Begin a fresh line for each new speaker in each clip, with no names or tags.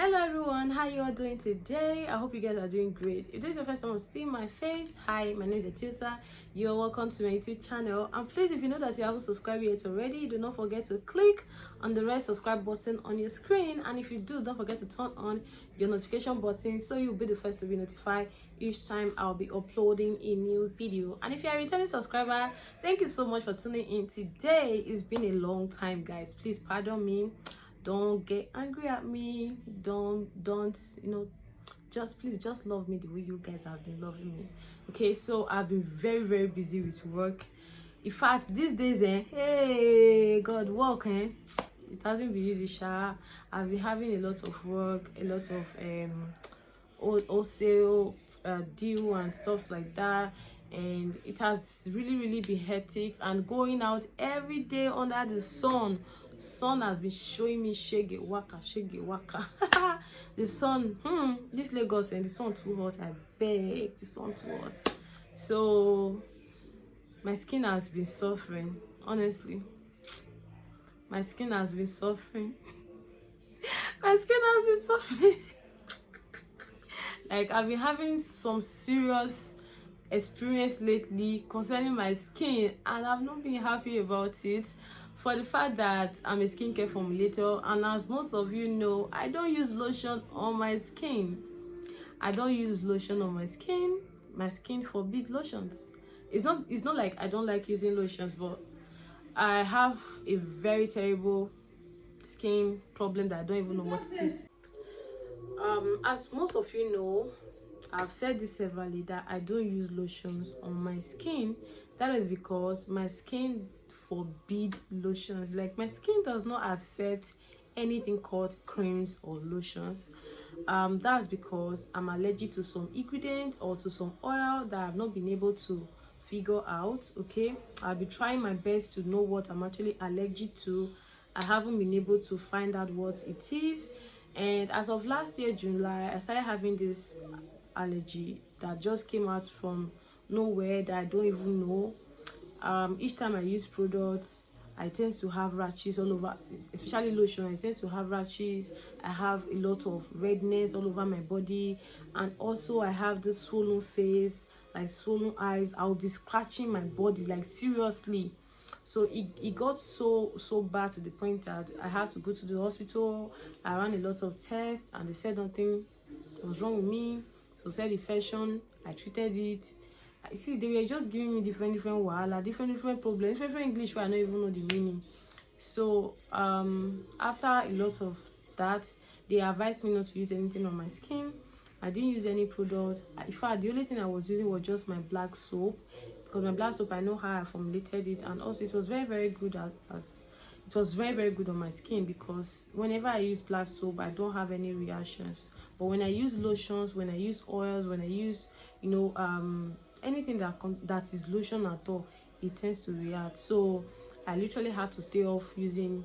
Hello everyone, how you all doing today? I hope you guys are doing great. If this is your first time seeing my face, hi, my name is Etiosa. You're welcome to my YouTube channel, and please, if you know that you haven't subscribed yet already, do not forget to click on the red subscribe button on your screen, and if you do, don't forget to turn on your notification button so you'll be the first to be notified each time I'll be uploading a new video. And if you're a returning subscriber, thank you so much for tuning in today. It's been a long time, guys. Please pardon me, don't get angry at me, don't just please just love me the way you guys have been loving me. Okay, so I've been very busy with work. In fact, these days hey god, work it hasn't been easy, sha. I've been having a lot of work, a lot of wholesale deal and stuff like that, and it has really been hectic and going out every day under the sun has been showing me shege waka. The sun, this Lagos, and the sun too hot. I beg, the sun too hot. So my skin has been suffering, honestly. My skin has been suffering. My skin has been suffering. Like, I've been having some serious experience lately concerning my skin, and I've not been happy about it, for the fact that I'm a skincare formulator, and as most of you know, I don't use lotion on my skin. I don't use lotion on my skin. My skin forbids lotions. It's not like I don't like using lotions, but I have a very terrible skin problem that I don't even know what it is. As most of you know, I've said this severally, that I don't use lotions on my skin. That is because my skin forbids lotions. Like, my skin does not accept anything called creams or lotions. That's because I'm allergic to some ingredients or to some oil that I've not been able to figure out. Okay, I'll be trying my best to know what I'm actually allergic to. I haven't been able to find out what it is, and as of last year July, I started having this allergy that just came out from nowhere, that I don't even know. Each time I use products, I tend to have rashes all over, especially lotion. I tend to have rashes. I have a lot of redness all over my body, and also I have this swollen face, like swollen eyes. I will be scratching my body, like, seriously. So it got so bad to the point that I had to go to the hospital. I ran a lot of tests, and they said nothing was wrong with me. So said infection. I treated it. I see they were just giving me different wahala, different problems, different English where I don't even know the meaning. So after a lot of that, they advised me not to use anything on my skin. I didn't use any product. In fact, the only thing I was using was just my black soap, because my black soap, I know how I formulated it, and also it was very good it was very good on my skin, because whenever I use black soap, I don't have any reactions. But when I use lotions, when I use oils, when I use anything that is lotion at all, it tends to react. So I literally had to stay off using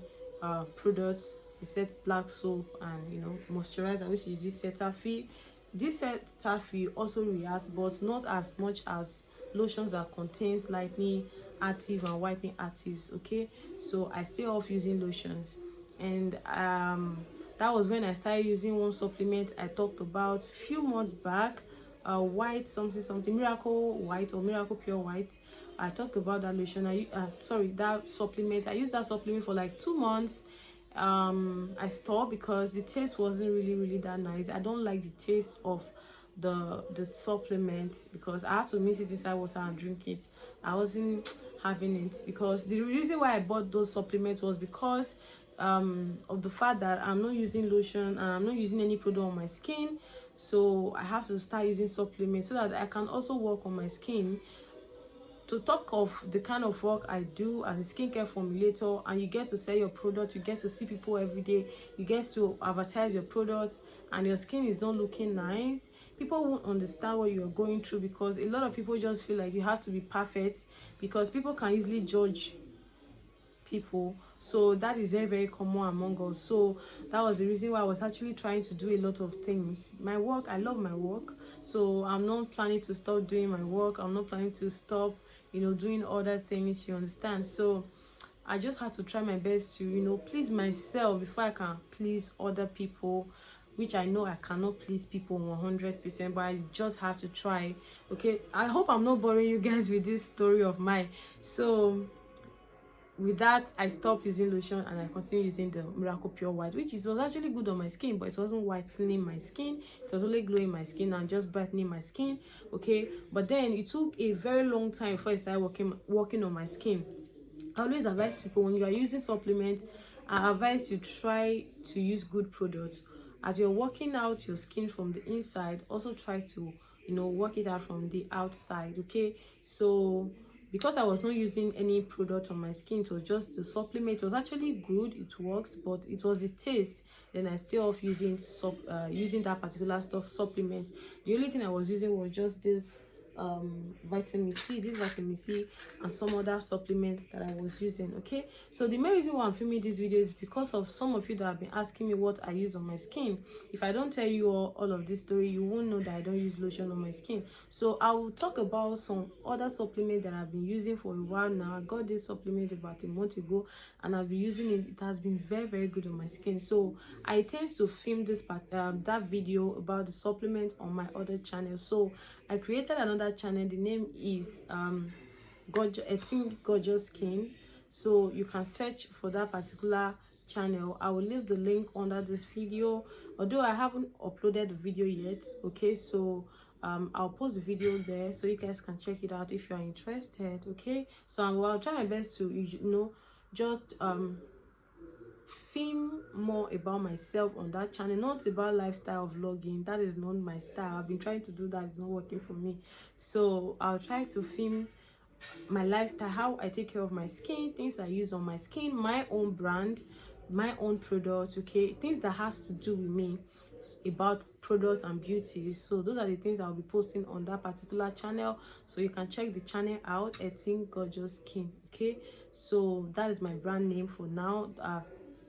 products except black soap and moisturizer, which is this Cetaphil. This Cetaphil also reacts, but not as much as lotions that contains lightening active and whitening actives. Okay, so I stay off using lotions, and that was when I started using one supplement I talked about a few months back, white something miracle white or miracle pure white. I talked about that lotion. That supplement. I used that supplement for like 2 months. I stopped because the taste wasn't really that nice. I don't like the taste of the supplement, because I had to mix it inside water and drink it. I wasn't having it, because the reason why I bought those supplements was because of the fact that I'm not using lotion and I'm not using any product on my skin. So I have to start using supplements so that I can also work on my skin. To talk of the kind of work I do as a skincare formulator, and you get to sell your product, you get to see people every day, you get to advertise your products, and your skin is not looking nice, people won't understand what you're going through, because a lot of people just feel like you have to be perfect, because people can easily judge people. So that is very common among us. So that was the reason why I was actually trying to do a lot of things. My work, I love my work, so I'm not planning to stop doing my work. I'm not planning to stop doing other things, you understand. So I just had to try my best to please myself before I can please other people. which I know I cannot please people 100%, but I just have to try. Okay, I hope I'm not boring you guys with this story of mine. So with that, I stopped using lotion and I continued using the Miracle Pure White, which was actually good on my skin, but it wasn't whitening my skin. It was only glowing my skin and just brightening my skin. Okay, but then it took a very long time before I started working on my skin. I always advise people, when you are using supplements, I advise you try to use good products. As you're working out your skin from the inside, also try to, work it out from the outside. Okay, so because I was not using any product on my skin, it was just the supplement. It was actually good, it works, but it was the taste. Then I stay off using that particular supplement. The only thing I was using was just this vitamin C and some other supplement that I was using. Okay, so the main reason why I'm filming this video is because of some of you that have been asking me what I use on my skin. If I don't tell you all of this story, you won't know that I don't use lotion on my skin. So I will talk about some other supplement that I've been using for a while now. I got this supplement about a month ago and I've been using it. It has been very, very good on my skin. So I tend to film that video about the supplement on my other channel. So I created another channel. The name is Gorgeous Skin. So you can search for that particular channel. I will leave the link under this video, although I haven't uploaded the video yet. Okay, so I'll post the video there so you guys can check it out if you are interested. Okay, so I'll try my best to just film more about myself on that channel, not about lifestyle vlogging. That is not my style. I've been trying to do that, it's not working for me. So I'll try to film my lifestyle, how I take care of my skin, things I use on my skin, my own brand, my own products. Okay, things that has to do with me, about products and beauty. So those are the things I'll be posting on that particular channel, so you can check the channel out. Gorgeous Skin. Okay, so that is my brand name for now.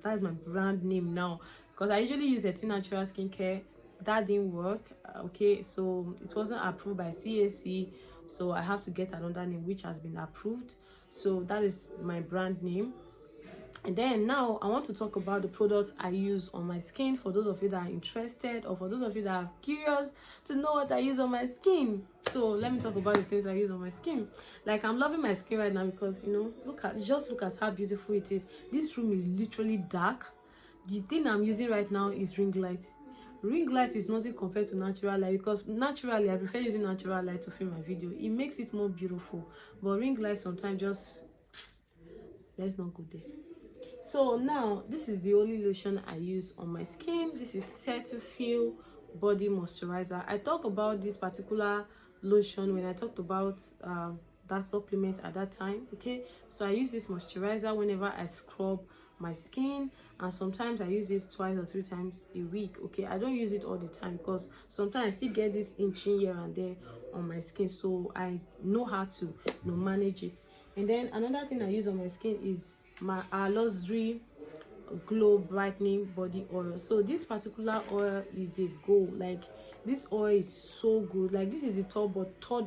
That is my brand name now, because I usually use Natural Skincare. That didn't work. Okay, so it wasn't approved by CAC, so I have to get another name which has been approved. So that is my brand name. And then now I want to talk about the products I use on my skin, for those of you that are interested, or for those of you that are curious to know what I use on my skin. So let me talk about the things I use on my skin. Like, I'm loving my skin right now because look at how beautiful it is. This room is literally dark. The thing I'm using right now is ring light. Ring light is nothing compared to natural light, because naturally I prefer using natural light to film my video. It makes it more beautiful, but ring light sometimes just, let's not go there. So now this is the only lotion I use on my skin. This is Cetaphil body moisturizer. I talked about this particular lotion when I talked about that supplement at that time. Okay, so I use this moisturizer whenever I scrub my skin, and sometimes I use this 2 or 3 times a week. Okay, I don't use it all the time because sometimes I still get this itching here and there on my skin, so I know how to manage it. And then another thing I use on my skin is my allergy glow brightening body oil. So this particular oil is a go. Like, this oil is so good. Like, this is the third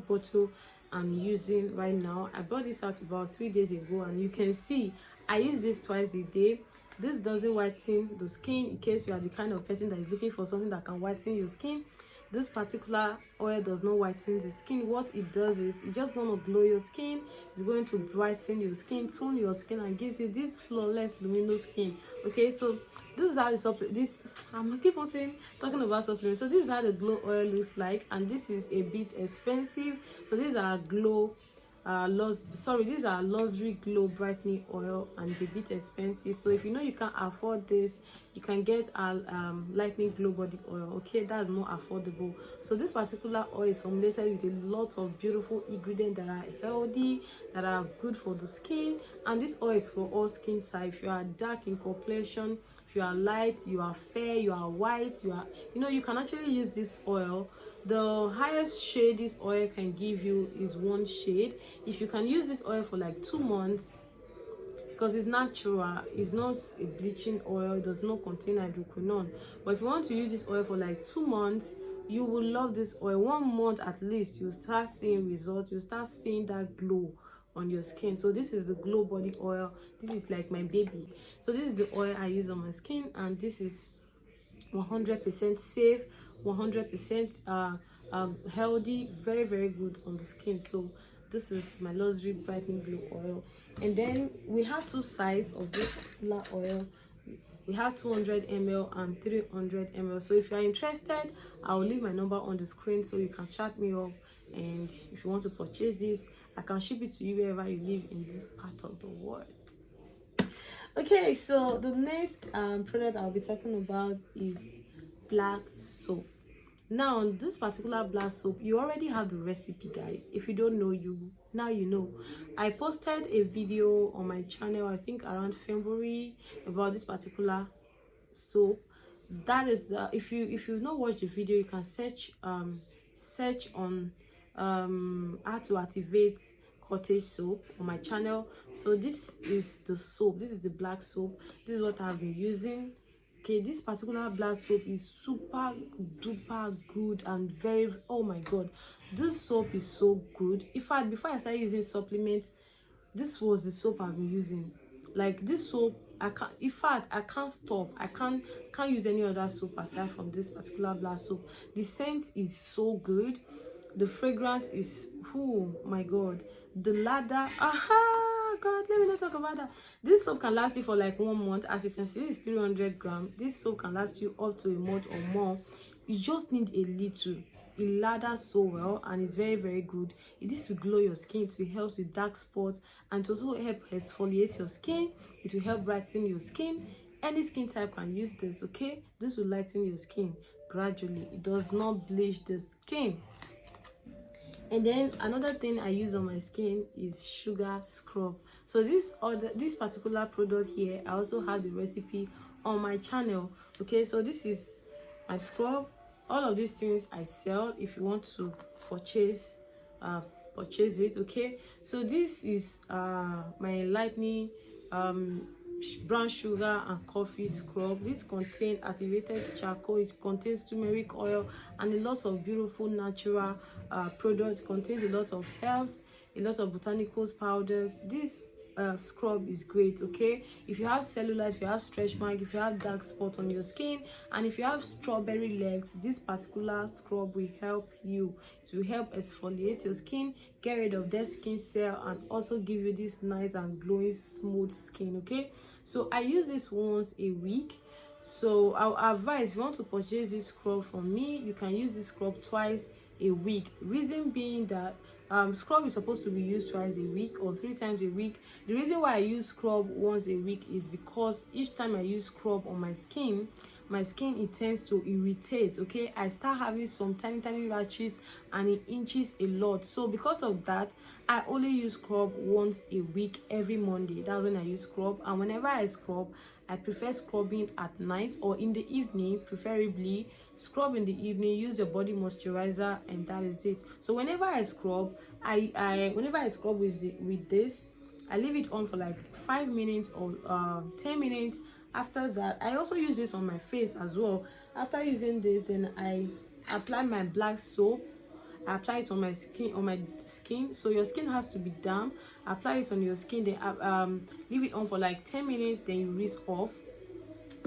bottle I'm using right now. I brought this out about 3 days ago, and you can see I use this twice a day. This doesn't whiten the skin, in case you are the kind of person that is looking for something that can whiten your skin. This particular oil does not whiten the skin. What it does is it's just going to glow your skin. It's going to brighten your skin, tone your skin, and gives you this flawless luminous skin. Okay, so this is how the supplement, I'm keep on talking about supplements. So this is how the glow oil looks like, and this is a bit expensive. So these are these are luxury glow brightening oil, and it's a bit expensive. So if you can't afford this, you can get a lightning glow body oil. Okay, that's more affordable. So this particular oil is formulated with a lot of beautiful ingredients that are healthy, that are good for the skin, and this oil is for all skin types. If you are dark in complexion, if you are light, you are fair, you are white, you can actually use this oil. The highest shade this oil can give you is 1 shade. If you can use this oil for like 2 months, because it's natural, it's not a bleaching oil, it does not contain hydroquinone. But if you want to use this oil for like 2 months, you will love this oil. 1 month at least, you start seeing results, you start seeing that glow on your skin. So this is the glow body oil. This is like my baby. So this is the oil I use on my skin, and this is 100% safe, 100% healthy, very very good on the skin. So this is my luxury brightening glow oil. And then we have two sizes of this particular oil. We have 200 ml and 300 ml. So if you are interested, I'll leave my number on the screen so you can chat me up. And if you want to purchase this, I can ship it to you wherever you live in this part of the world. Okay, so the next product I'll be talking about is black soap. Now this particular black soap, you already have the recipe, guys. If you don't know, now you know. I posted a video on my channel, I think around February, about this particular soap. That is the, if you've not watched the video, you can search on how to activate cottage soap on my channel. So this is the soap, this is the black soap. This is what I've been using. Okay, this particular black soap is super duper good and very, oh my god, this soap is so good. In fact, before I started using supplements, this was the soap I've been using. Like this soap, I can't, in fact, I can't stop. I can't use any other soap aside from this particular black soap. The scent is so good, the fragrance is, oh my god, the lather, aha god, let me not talk about that. This soap can last you for like 1 month. As you can see, this is 300 grams. This soap can last you up to a month or more. You just need a little. It lathers so well and it's very very good. This will glow your skin, it will help with dark spots, and to also help exfoliate your skin. It will help brighten your skin. Any skin type can use this. Okay, this will lighten your skin gradually. It does not bleach the skin. And then another thing I use on my skin is sugar scrub. So this particular product here, I also have the recipe on my channel. Okay, so this is my scrub. All of these things I sell. If you want to purchase it. Okay, so this is my lightning brown sugar and coffee scrub. This contains activated charcoal, it contains turmeric oil and a lot of beautiful natural products. It contains a lot of herbs, a lot of botanicals powders. This scrub is great. Okay, if you have cellulite, if you have stretch mark, if you have dark spot on your skin, and if you have strawberry legs, this particular scrub will help you. It will help exfoliate your skin, get rid of dead skin cell, and also give you this nice and glowing smooth skin. Okay, so I use this once a week. So I'll advise, if you want to purchase this scrub from me, you can use this scrub twice a week. Reason being that scrub is supposed to be used twice a week or 3 times a week. The reason why I use scrub once a week is because each time I use scrub on my skin it tends to irritate. Okay, I start having some tiny rashes and it itches a lot. So because of that, I only use scrub once a week, every Monday. That's when I use scrub. And whenever I scrub, I prefer scrubbing at night or in the evening, preferably. Scrub in the evening, use your body moisturizer, and that is it. So whenever I scrub, whenever I scrub with this, I leave it on for like 5 minutes or 10 minutes. After that, I also use this on my face as well. After using this, then I apply my black soap. I apply it on my skin. So your skin has to be damp. Apply it on your skin, then leave it on for like 10 minutes, then you rinse off.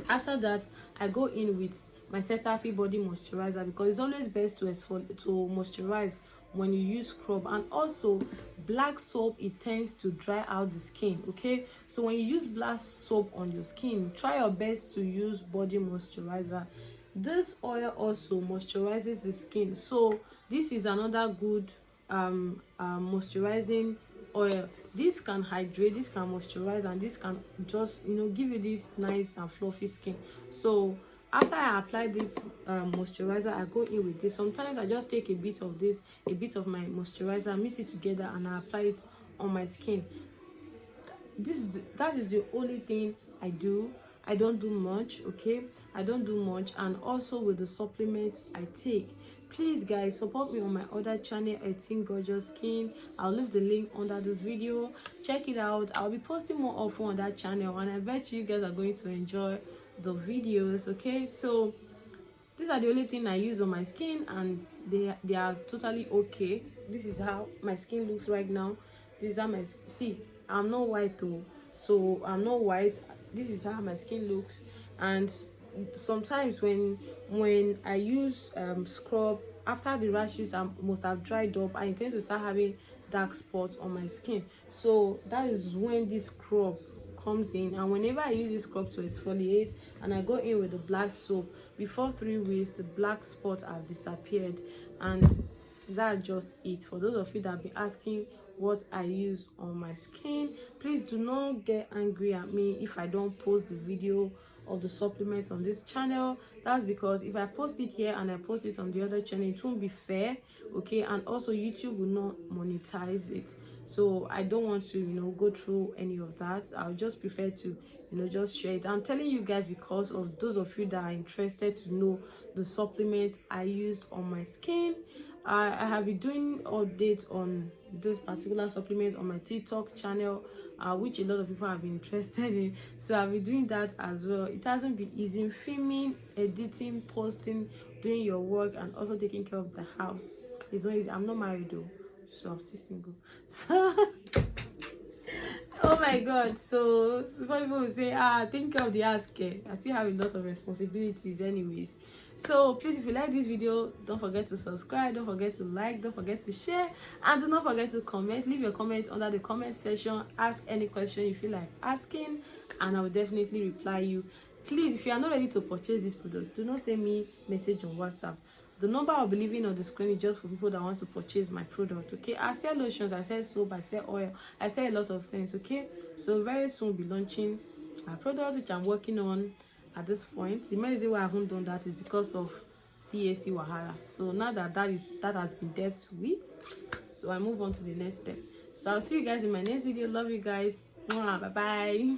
After that, I go in with my Cetaphil body moisturizer, because it's always best to moisturize when you use scrub. And also black soap, it tends to dry out the skin. Okay, so when you use black soap on your skin, try your best to use body moisturizer. This oil also moisturizes the skin, so this is another good moisturizing oil. This can hydrate, this can moisturize, and this can just give you this nice and fluffy skin. So after I apply this moisturizer, I go in with this. Sometimes I just take a bit of this, a bit of my moisturizer, mix it together, and I apply it on my skin. That is the only thing I do. I don't do much. Okay, I don't do much. And also with the supplements I take, please guys, support me on my other channel, 18 Gorgeous Skin. I'll leave the link under this video. Check it out. I'll be posting more often on that channel, and I bet you guys are going to enjoy the videos. Okay, so these are the only thing I use on my skin, and they are totally okay. This is how my skin looks right now. This is how my, see, I'm not white though, so I'm not white. This is how my skin looks, and sometimes when I use scrub, after the rashes must have dried up, I intend to start having dark spots on my skin. So that is when this scrub comes in, and whenever I use this scrub to exfoliate and I go in with the black soap, before 3 weeks the black spots have disappeared. And that's just it. For those of you that have been asking what I use on my skin, please do not get angry at me if I don't post the video of the supplements on this channel. That's because if I post it here and I post it on the other channel, it won't be fair, okay? And also YouTube will not monetize it, so I don't want to, go through any of that. I'll just prefer to, just share it. I'm telling you guys because of those of you that are interested to know the supplements I used on my skin. I have been doing updates on this particular supplement on my TikTok channel, which a lot of people have been interested in. So I'll be doing that as well. It hasn't been easy filming, editing, posting, doing your work, and also taking care of the house. It's not easy. I'm not married though, so I'm still single. So oh my god, so before people will say, think of the house care, I still have a lot of responsibilities anyways. So please, if you like this video, don't forget to subscribe, don't forget to like, don't forget to share, and do not forget to comment. Leave your comments under the comment section. Ask any question you feel like asking, and I will definitely reply you. Please, if you are not ready to purchase this product, do not send me message on WhatsApp. The number I'll be leaving on the screen is just for people that want to purchase my product, okay? I sell lotions, I sell soap, I sell oil, I sell a lot of things, okay? So very soon we'll be launching a product which I'm working on at this point. The main reason why I haven't done that is because of CAC Wahala. So now that that has been dealt with, so I move on to the next step. So I'll see you guys in my next video. Love you guys. Bye bye.